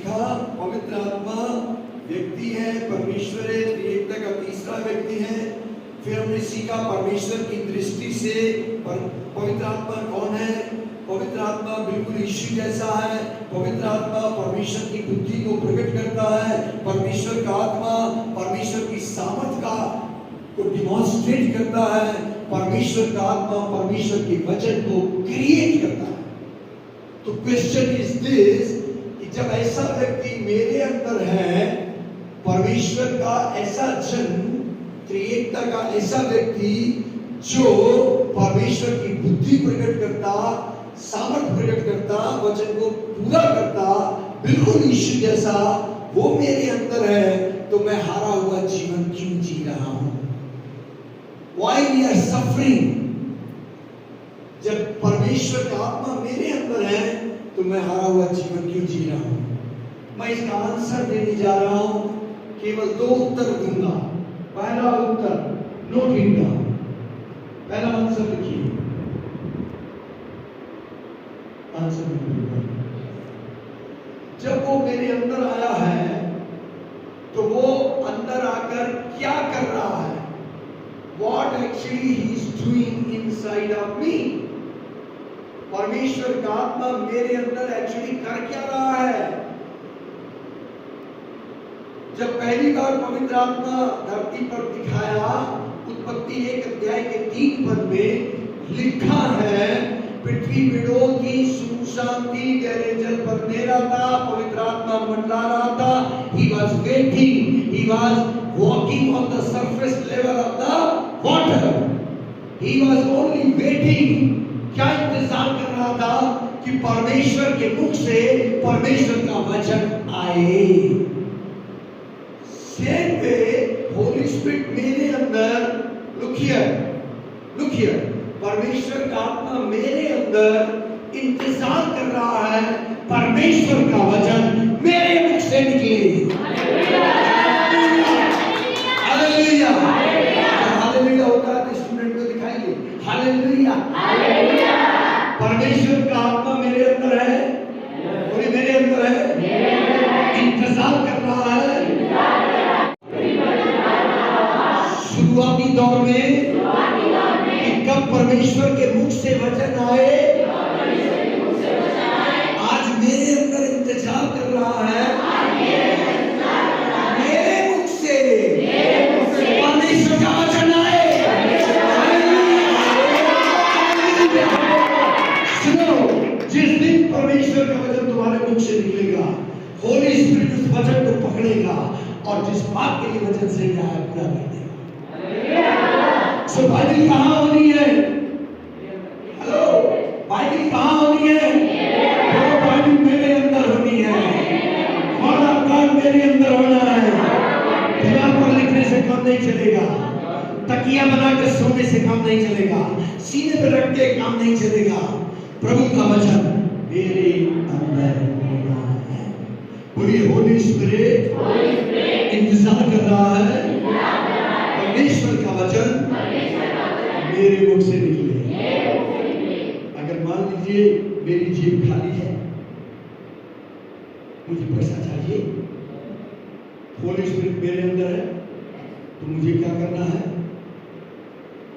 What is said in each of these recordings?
सीखा पवित्र आत्मा व्यक्ति है, परमेश्वर है, त्रिएकता का तीसरा व्यक्ति है। फिर हमने सीखा परमेश्वर की दृष्टि से पवित्र आत्मा कौन है। पवित्र आत्मा बिल्कुल यीशु जैसा है। पवित्र आत्मा परमेश्वर की बुद्धि को प्रकट करता है। परमेश्वर का आत्मा परमेश्वर की सामर्थ को डिमॉन्स्ट्रेट करता है। परमेश्वर का आत्मा परमेश्वर के वचन को क्रिएट करता है। तो क्वेश्चन इज दिस कि जब ऐसा व्यक्ति मेरे अंदर है, परमेश्वर का ऐसा जन, त्रिएकता का ऐसा व्यक्ति जो परमेश्वर की बुद्धि प्रकट करता, सामर्थ प्रकट करता, वचन को पूरा करता, बिल्कुल यीशु जैसा, वो मेरे अंदर है, तो मैं हारा हुआ जीवन क्यों जी रहा हूं? Why we are suffering? जब परमेश्वर का आत्मा मेरे अंदर है, तो मैं हारा हुआ जीवन क्यों जी रहा हूं? मैं इसका आंसर देने जा रहा हूं। केवल 2 उत्तर दूंगा। पहला उत्तर नोट इनका, पहला आंसर लिखिए, आंसर लिखिए। जब वो मेरे अंदर आया है, तो वो अंदर आकर क्या कर रहा है? What actually he is doing inside of me? परमेश्वर का आत्मा मेरे अंदर एक्चुअली कर क्या रहा है? जब पहली बार पवित्र आत्मा धरती पर दिखाया, उत्पत्ति 1 अध्याय के 3 पद में लिखा है, पृथ्वी बिडोलती, सुनसान थी, गहरे जल पर अंधेरा था, पवित्र आत्मा मंडरा रहा था। He was waiting, he was walking on the surface level of the water. He was only waiting. क्या इंतजार कर रहा था कि परमेश्वर के मुख से परमेश्वर का वचन आए। सेम वे होली स्पिरिट मेरे अंदर, look here, परमेश्वर का आत्मा मेरे अंदर इंतजार कर रहा है परमेश्वर का वचन मेरे मुख से निकले। हालेलुया, हालेलुया होता है तो स्टूडेंट को दिखाइए, हालेलुया। परमेश्वर का आत्मा मेरे अंदर है, और मेरे अंदर है, इंतजार कर रहा है। शुरुआती दौर में कब परमेश्वर के मुख से वचन आए, आज मेरे अंदर इंतजार कर रहा है मेरे मुख से परमेश्वर का वचन आए। सुनो, जिस दिन परमेश्वर का वचन तुम्हारे मुख से निकलेगा, होली स्पिरिट उस वचन को पकड़ेगा और जिस बात के लिए वचन से आया पूरा कर देगा। सो बाइबिल कहाँ होनी है? हेलो, बाइबिल कहाँ होनी है? वो बाइबिल मेरे अंदर होनी है। वर्ड ऑफ गॉड मेरे अंदर होना है। दीवार पर लिखने से काम नहीं चलेगा, तकिया बनाकर सोने से काम नहीं चलेगा, सीने पर रख के काम नहीं चलेगा। प्रभु का वचन मेरे अंदर होना है। पूरी होली स्पिरिट इंतजार कर रहा है परमेश्वर का वचन मेरे मुख से निकले। अगर मान लीजिए मेरी जेब खाली है, मुझे पैसा चाहिए, होली स्पिरिट मेरे अंदर है, तो मुझे क्या करना है?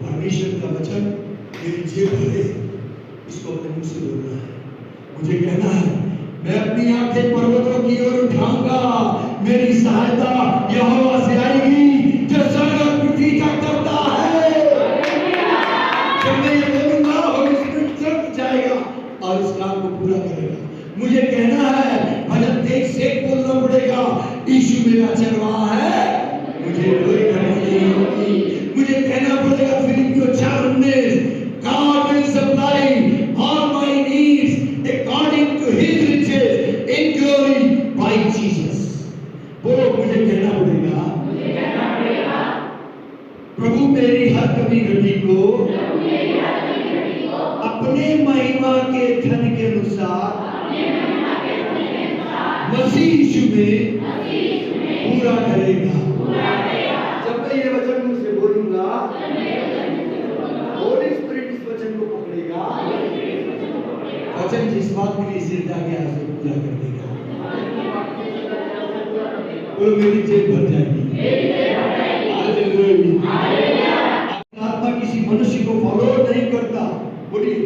परमेश्वर का वचन मेरी जेब भरे, इसको अपने मुख से बोलना है। मुझे कहना है, मैं अपनी आंखें पर्वतों की ओर उठाऊंगा, मेरी सहायता यहोवा से आएगी जो स्वर्ग और पृथ्वी का करता है। जब मैं ये बोलूंगा, होली स्पिरिट चढ़ जाएगा और उस काम को पूरा करेगा। मुझे कहना है, भजन 23 से बोलना पड़ेगा, यीशु मेरा चरवाहा है, मुझे कोई कमी नहीं होगी। मुझे कहना पड़ेगा फिलिपियों 4:19, God will supply all my needs according to His riches in glory by Jesus. बोलो, मुझे कहना पड़ेगा, प्रभु मेरी हर कमी घटी को अपने महिमा के धन के अनुसार मसीह यीशु में पूरा करेगा। जब मैं ये वचन मुझसे बोलूंगा, होली स्पिरिट इस वचन को पकड़ेगा, वचन जिस बात के लिए सिर जाके पूरा कर देगा। बोलो मेरी जेब भर जाएगी। हालेलुया। आत्मा किसी मनुष्य को फॉलो नहीं करता। बोलिए,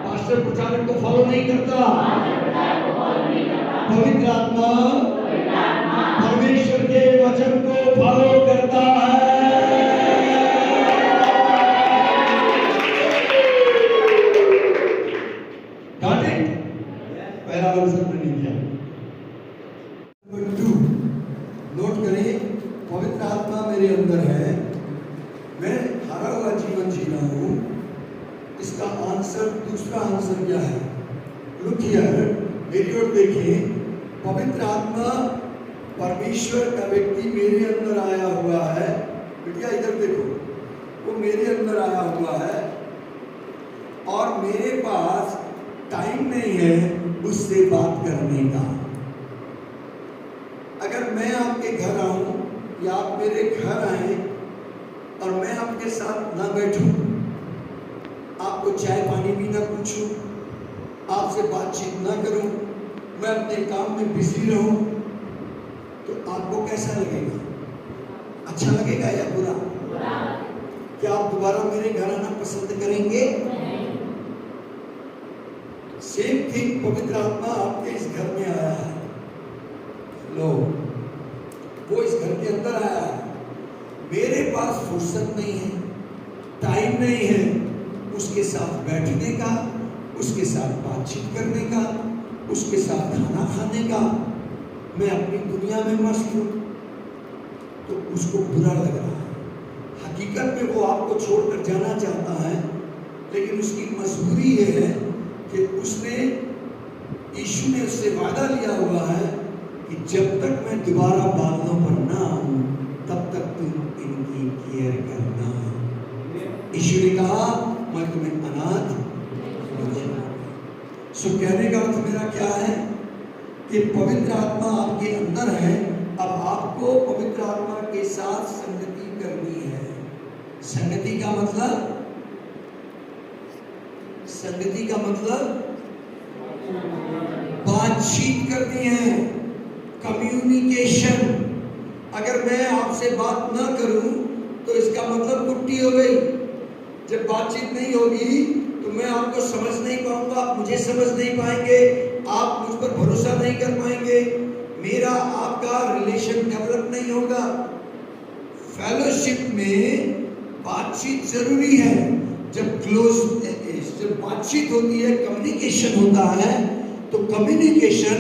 पास्टर प्रचारक को फॉलो नहीं करता। पवित्र आत्मा परमेश्वर के वचन को फॉलो करता है। Got it? पहला आंसर मैंने दिया। नंबर 2 नोट करें, पवित्र आत्मा मेरे अंदर है, मैं हारा हुआ जीवन जी रहा हूं। इसका आंसर, दूसरा आंसर क्या है? लुक हियर, मेरी ओर देखिए। पवित्र आत्मा परमेश्वर का व्यक्ति मेरे अंदर आया हुआ है। बेटिया इधर देखो, वो मेरे अंदर आया हुआ है और मेरे पास टाइम नहीं है उससे बात करने का। अगर मैं आपके घर आऊं या आप मेरे घर आए और मैं आपके साथ ना बैठूं, आपको चाय पानी भी ना पूछूं, आपसे बातचीत ना करूं, मैं अपने काम में बिजी रहूं, तो आपको कैसा लगेगा? अच्छा लगेगा या बुरा? क्या आप दोबारा मेरे घर आना पसंद करेंगे? सेम थिंग, पवित्र आत्मा आपके इस घर में आया है। लो, वो इस घर के अंदर आया है। मेरे पास फुर्सत नहीं है, टाइम नहीं है उसके साथ बैठने का, उसके साथ बातचीत करने का, उसके साथ खाना खाने का। मैं अपनी दुनिया में मस्त हूं, तो उसको बुरा लग रहा है। हकीकत में वो आपको छोड़कर जाना चाहता है, लेकिन उसकी मजबूरी ये है कि यीशु ने उससे वादा लिया हुआ है कि जब तक मैं दोबारा बादलों पर ना आऊं, तब तक तुम इनकी केयर करना। यीशु ने कहा, मैं तुम्हें अनाथ नहीं। सो कहने का अर्थ मेरा क्या है कि पवित्र आत्मा आपके अंदर है। अब आपको पवित्र आत्मा के साथ संगति करनी है। संगति का मतलब बातचीत करनी है, कम्युनिकेशन। अगर मैं आपसे बात ना करूं तो इसका मतलब कुट्टी हो गई। जब बातचीत नहीं होगी तो मैं आपको समझ नहीं पाऊंगा, आप मुझे समझ नहीं पाएंगे, आप मुझ पर भरोसा नहीं कर पाएंगे, मेरा आपका रिलेशन डेवलप नहीं होगा। फेलोशिप में बातचीत जरूरी है। जब बातचीत होती है, कम्युनिकेशन होता है, तो कम्युनिकेशन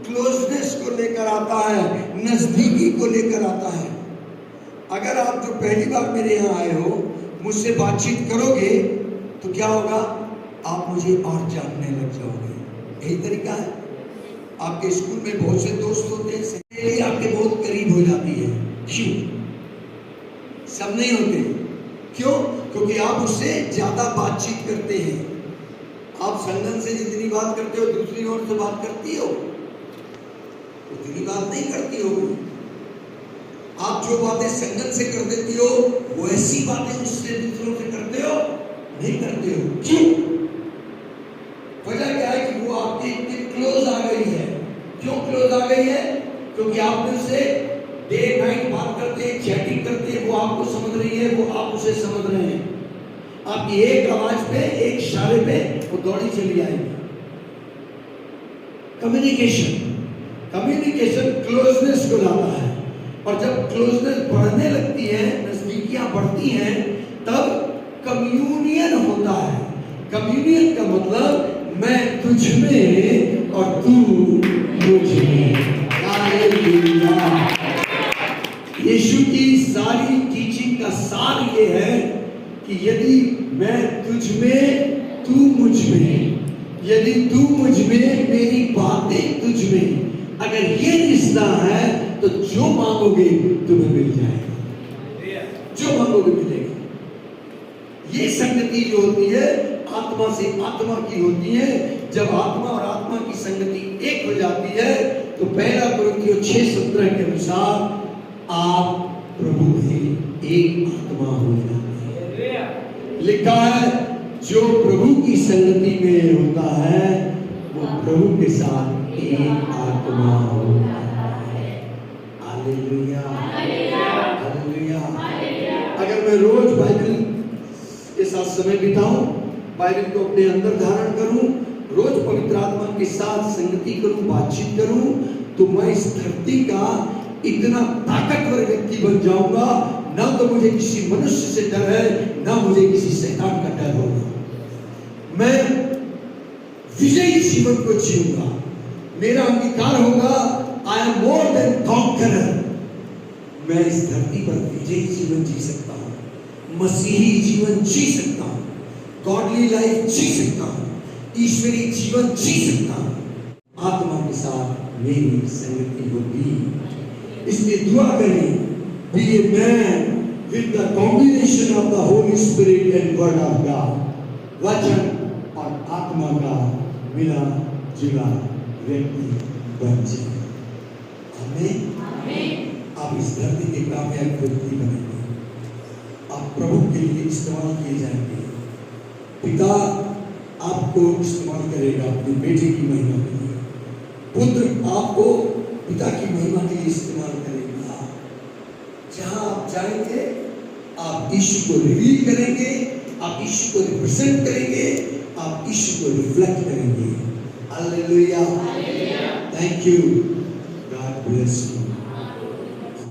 क्लोजनेस को लेकर आता है, नजदीकी को लेकर आता है। अगर आप जो पहली बार मेरे यहाँ आए हो, मुझसे बातचीत करोगे तो क्या होगा? आप मुझे और जानने लग जाओगे। यही तरीका है। आपके स्कूल में बहुत से दोस्त होते हैं, सहेली आपके बहुत करीब हो जाती है। क्यों? सब नहीं होते। क्यों? क्योंकि आप उससे ज्यादा बातचीत करते हैं। आप संगम से जितनी बात करते हो, दूसरी ओर से बात करती हो, उतनी बात नहीं करती होगी। आप जो बातें संगम से कर देती हो, वैसी बातें उससे दूसरों से करते हो नहीं करते हो। क्यों? वजह क्या है कि वो आपके इतनी क्लोज आ गई है। क्यों क्लोज आ गई है? क्योंकि आपने उससे डे नाइट बात करते हैं, चैटिंग करते हैं, वो आपको समझ रही है, वो आप उसे समझ रहे हैं। आपकी एक आवाज पे, एक इशारे पे वो दौड़ी चली आएगी। कम्युनिकेशन क्लोजनेस को लाता है। और जब क्लोजनेस बढ़ने लगती है, नजदीकियां बढ़ती हैं, तब कम्युनियन होता है। कम्युनियन का मतलब मैं तुझ में और तू मुझ में। हालेलुया। यीशु की सारी टीचिंग का सार ये है कि यदि मैं तुझ में, तू मुझ में, यदि तू मुझ में, मेरी बातें तुझ में, अगर ये रिश्ता है तो जो मांगोगे तुम्हें मिल जाएगा। जो मांगोगे मिलेगा। ये संगति जो होती है आत्मा से आत्मा की होती है। जब आत्मा और आत्मा की संगति एक हो जाती है तो पहला कुरिन्थियों 6:17 के अनुसार आप प्रभु में एक आत्मा हो जाते हैं। लिखा है जो प्रभु की संगति में होता है वो तो प्रभु के साथ एक आत्मा होता है। Hallelujah, hallelujah. अगर मैं रोज बाइबल के साथ समय बिताऊं, बाइबल को अपने अंदर धारण करूं, रोज पवित्र आत्मा के साथ संगति करूं, बातचीत करूं, तो मैं इस धरती का इतना ताकतवर व्यक्ति बन जाऊंगा, ना तो मुझे किसी मनुष्य से डर है, ना मुझे किसी शैतान का डर होगा। मैं विजयी जीवन को जीऊंगा। मेरा अंगीकार होगा, I am more than conqueror. मैं इस धरती पर विजयी जीवन जी सकता हूं, मसीही जीवन जी सकता हूं, गॉडली लाइफ जी सकता हूं, ईश्वरीय जीवन जी सकता हूं। आत्मा के साथ मेरी संगति होगी। इसलिए दुआ करें, be a man with the combination of the holy spirit and word of God. वचन और आत्मा का मिला जुला व्यक्ति बन जाए। आमीन। आप इस धरती के कामयाब व्यक्ति बनेंगे। आप प्रभु के लिए इस्तेमाल किए जाएंगे। पिता आपको इस्तेमाल करेगा अपने बेटे की महिमा के लिए। पुत्र आपको पिता की महिमा के लिए इस्तेमाल करेगा। जहां आप जाएंगे, आप यीशु को रिवील करेंगे, आप यीशु को रिप्रेजेंट करेंगे, आप यीशु को रिफ्लेक्ट करेंगे। Hallelujah, thank you, God bless you.